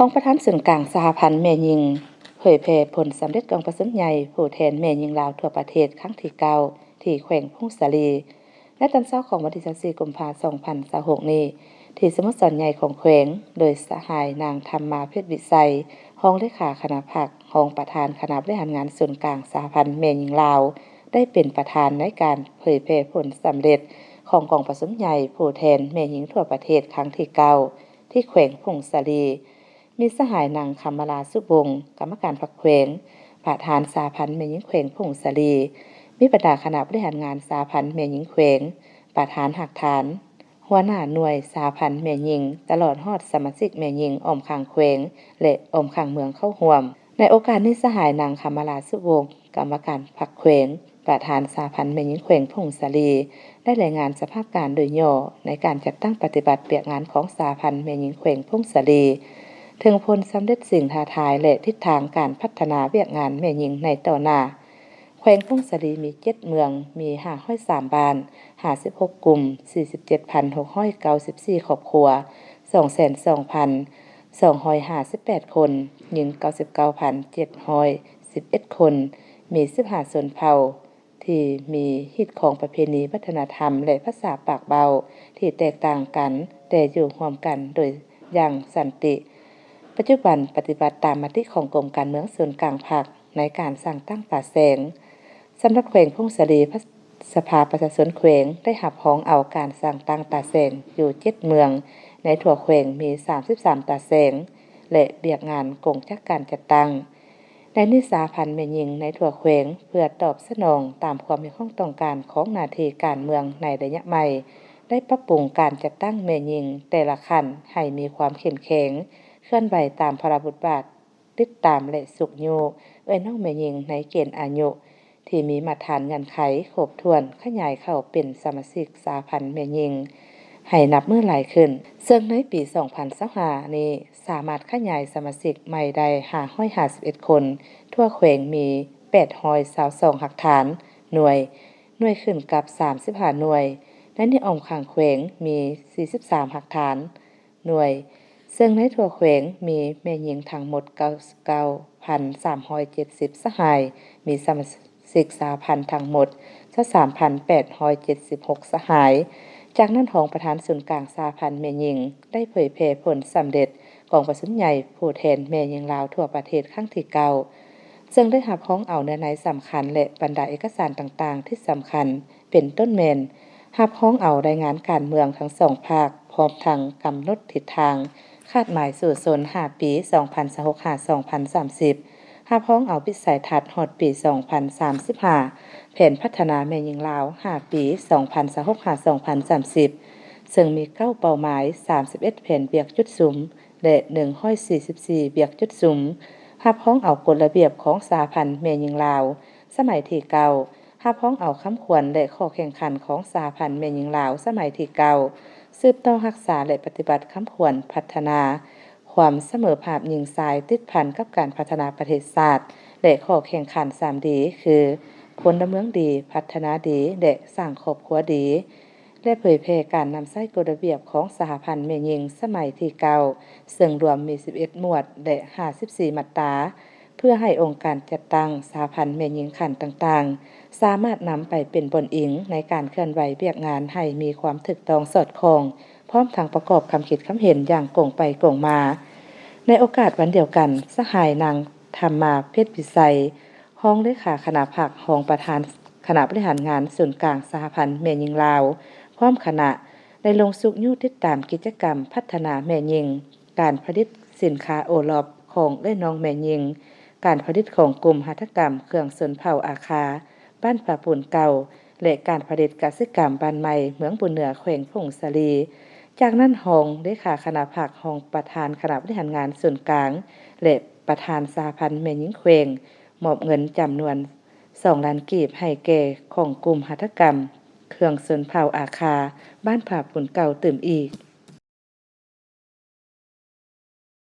ห้องประธานศูนย์กลางสหพันธ์แม่หญิงเผยแพร่ผลสำเร็จกองประชุมใหญ่ผู้แทนแม่หญิงลาวทั่วประเทศครั้งที่9ที่แขวงพงศาลีและตอนเช้าของวันที่24กุมภาพันธ์2026นี้ที่สโมสรใหญ่ของแขวงโดยสหายนางธรรมาเพชรวิสัยรองเลขาคณะพรรครองประธานคณะบริหารงานศูนย์กลางสหพันธ์แม่หญิงลาวได้เป็นประธานในการเผยแพร่ผลสำเร็จของกองประชุมใหญ่ผู้แทนแม่หญิงทั่วประเทศครั้งที่9ที่แขวงพงศาลีมีสหายนางคำมาลาสุวงศ์กรรมการพรรคแขวงประธานสหพันธ์แม่หญิงแขวงพงศาลีมีประธานคณะบริหารงานสหพันธ์แม่หญิงแขวงประธานหักฐานหัวหน้าหน่วยสหพันธ์แม่หญิงตลอดฮอดสมาชิกแม่หญิงอ้อมข้างแขวงและอ้อมข้างเมืองเข้าร่วมในโอกาสนี้สหายนางคำมาลาสุวงศ์กรรมการพรรคแขวงประธานสหพันธ์แม่หญิงแขวงพงศาลีได้รายงานสภาพการโดยย่อในการจัดตั้งปฏิบัติเปียกงานของสหพันธ์แม่หญิงแขวงพงศาลีถึงผลสำเร็จสิ่งท้าทายและทิศทางการพัฒนาเวียกงานแม่หญิงในต่อหน้าแขวงพงศาลีมี7เมืองมี503บ้าน56กลุ่ม 47,694 ครอบครัว 22,258 คนหญิง 99,711 คนมี15ชนเผ่าที่มีฮิตของประเพณีวัฒนธรรมและภาษาปากเบาที่แตกต่างกันแต่อยู่ร่วมกันโดยอย่างสันติปัจจุบันปฏิบัติตามมติของกรมการเมืองส่วนกลางภาคในการสร้างตั้งตาแสงสำนักแขวงพงศาลีสภาประชาชนแขวงได้หับห้องเอาการสร้างตั้งตาแสงอยู่7เมืองในทั่วแขวงมี33ตาแสงและเบียกงานกงจากการจัดตั้งในนิสาพันธ์แม่หญิงในทั่วแขวงเพื่อตอบสนองตามความมีความต้องการของหน้าที่การเมืองในระยะใหม่ได้ปรับปรุงการจัดตั้งแม่หญิงแต่ละขั้นให้มีความเข้มแข็งเคลื่อนไหวตามพระบทบาทติดตามและสุขอยู่น้องแม่หญิงในเกณฑ์อายุที่มีมาตรฐานเงื่อนไขครบถ้วนขยายเข้าเป็นสมาชิกสหพันธ์แม่หญิงให้นับมือหลายขึ้นซึ่งในปี2025นี้สามารถขยายสมาชิกใหม่ได้551คนทั่วแขวงมี822หักฐานหน่วยขึ้นกับ35หน่วยและในอ้อมข้างแขวงมี43หักฐานหน่วยซึ่งในทั่วแขวงมีแม่หญิงทั้งหมด 99,370 สหายมีสมาชิกสหพันธ์ทั้งหมด 23,876 สหายจากนั้นของประธานศูนย์กลางสหพันธ์แม่หญิงได้เผยแพร่ผลสำเร็จกองประชุมใหญ่ผู้แทนแม่หญิงลาวทั่วประเทศครั้งที่9ซึ่งได้รับพ้องเอาเนื้อในสำคัญและบรรดาเอกสารต่างๆที่สำคัญเป็นต้นแมนรับพ้องเอารายงานการเมืองทั้ง2ภาคพร้อมทั้งกำหนดทิศทางคาดหมายสู่โซน5ปี2026-2030รับพ้องเอาวิสัยทัศน์ฮอดปี2035แผนพัฒนาแม่หญิงลาว5ปี2026-2030ซึ่งมี9เป้าหมาย31แผนเบียกจุดสุมและ144เบียกจุดสุมรับพ้องเอากฎระเบียบของสหพันธ์แม่หญิงลาวสมัยที่9รับพ้องเอาคำควรและข้อแข่งขันของสหพันธ์แม่หญิงลาวสมัยที่9สืบต่อรักษาและปฏิบัติคำควรพัฒนาความเสมอภาคหญิงชายติดพันกับการพัฒนาประเทศชาติและข้อแข่งขัน3ดีคือพลเมืองดีพัฒนาดีและสร้างครอบครัวดีและเผยแพร่การนำใช้กฎระเบียบของสหพันธ์แม่หญิงสมัยที่9ซึ่งรวมมี11หมวดและ54มาตราเพื่อให้องค์การจัดตั้งสหพันธ์แม่หญิงขั้นต่างๆสามารถนำไปเป็นบนอิงในการเคลื่อนไหวเวียกงานให้มีความถูกต้องสอดคล้องพร้อมทั้งประกอบคำคิดคำเห็นอย่างกงไปกงมาในโอกาสวันเดียวกันสหายนางธรรมาเพชรวิสัยรองเลขาคณะพรรครองประธานคณะบริหารงานศูนย์กลางสหพันธ์แม่หญิงลาวพร้อมคณะได้ลงสุขยู่ติดตามกิจกรรมพัฒนาแม่หญิงการผลิตสินค้าโอลอปของน้องแม่หญิงการผลิตของกลุ่มหัตถกรรมเครื่องชนเผ่าอาคาบ้านป่าปูนเก่าและการผลิตกสิกรรมบ้านใหม่เมืองบุญเหนือแขวงพงศาลีจากนั้นรองเลขาคณะพรรครองประธานคณะบริหารงานส่วนกลางและประธานสหพันธ์แม่หญิงแขวงมอบเงินจำนวน2ล้านกีบให้แก่ของกลุ่มหัตถกรรมเครื่องชนเผ่าอาคาบ้านผาปุ่นเก่าตื่มอีก